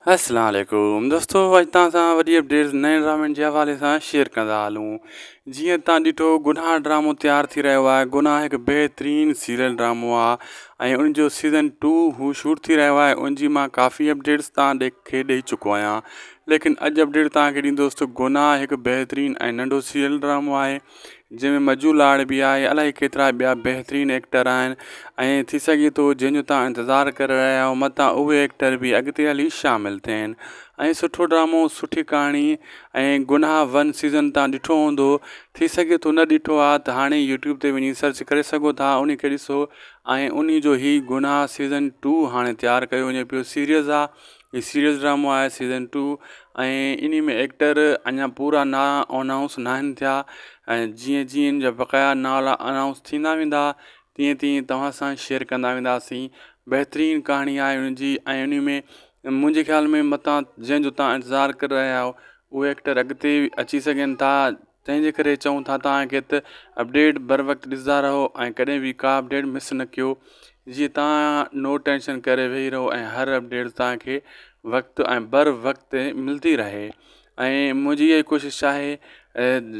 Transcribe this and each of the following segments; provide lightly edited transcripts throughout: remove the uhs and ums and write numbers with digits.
अस्सलाम वालेकुम दोस्तों, अॼु तव्हां सां वॾी अपडेट्स नए ड्रामनि जे हवाले सां शेयर कंदा हलूं। जीअं तव्हां ॾिठो, गुनाह ड्रामो तयारु थी रहियो आहे। गुनाह हिकु बहितरीनु सीरियल ड्रामो आहे ऐं उनजो सीज़न 2 हू शूट थी रहियो आहे। उनजी मां काफ़ी अपडेट्स तव्हां ॾेई चुको आहियां, लेकिन अॼु अपडेट तव्हांखे ॾींदुसि। गुनाह हिकु बहितरीनु ऐं नंढो सीरियल ड्रामो आहे जंहिंमें मजू लाड़ बि आहे, अलाए केतिरा ॿिया बहितरीनु एक्टर आहिनि ऐं थी सघे थो जंहिंजो तव्हां इंतज़ारु करे रहिया आहियो मथां उहे एक्टर बि अॻिते हली शामिलु थियनि। ऐं सुठो ड्रामो, सुठी कहाणी। ऐं गुनाह 1 सीज़न तव्हां ॾिठो हूंदो, थी सघे थो न ॾिठो आहे त हाणे यूट्यूब ते वञी सर्च करे सघो था, उन खे ॾिसो। ऐं उन जो ई गुनाह सीज़न 2 हाणे तयारु कयो वञे पियो। सीरियस आहे, हीउ सीरियस ड्रामो आहे सीज़न 2। ऐं इन में एक्टर अञा पूरा अनाउंस न आहिनि थिया। ऐं जीअं जीअं इन जा बक़ाया नाला अनाउंस थींदा वेंदा, तीअं तीअं तव्हां सां शेयर कंदा वेंदासीं। बहितरीनु कहाणी आहे उनजी। ऐं उन में मुंहिंजे ख़्याल में मथां जंहिंजो तव्हां इंतज़ारु करे रहिया आहियो उहे एक्टर अॻिते अची सघनि था। तंहिंजे करे चऊं था तव्हांखे त अपडेट बर वक़्तु ॾिसंदा रहो ऐं कॾहिं बि का अपडेट मिस न कयो, जीअं तव्हां नो टेंशन करे वेही रहो ऐं हर अपडेट तव्हांखे वक़्तु ऐं बर वक़्तु मिलंदी रहे। ऐं मुंहिंजी इहा कोशिशि आहे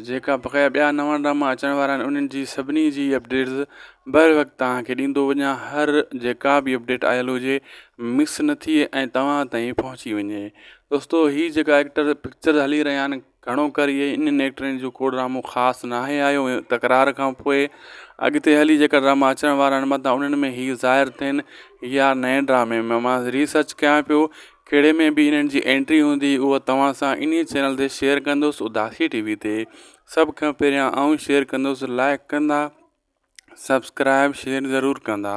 जेका बक़ाया ॿिया नवां ड्रामा अचण वारा आहिनि उन्हनि जी सभिनी जी अपडेट्स बर वक़्तु तव्हांखे ॾींदो वञा। हर जेका बि अपडेट आयल हुजे मिस न थिए ऐं तव्हां ताईं पहुची वञे। दोस्तो, हीअ जेका एक्टर पिक्चर हली रहिया आहिनि, घणो करे इहे इन्हनि एक्टरनि जो को ड्रामो ख़ासि न आहे आयो तकरार खां पोइ। अॻिते हली जेका ड्रामा अचण वारा आहिनि मथां उन्हनि में हीअ ज़ाहिर थियनि या नए ड्रामे में मां रिसर्च कयां पियो कहिड़े में बि इन्हनि जी एंट्री हूंदी, उहा तव्हां सां इन चैनल ते शेयर कंदुसि, उदासी टीवी ते। सभ खां पहिरियां शेयर कंदुसि, लाइक कंदा, सब्सक्राइब शेयर ज़रूरु कंदा।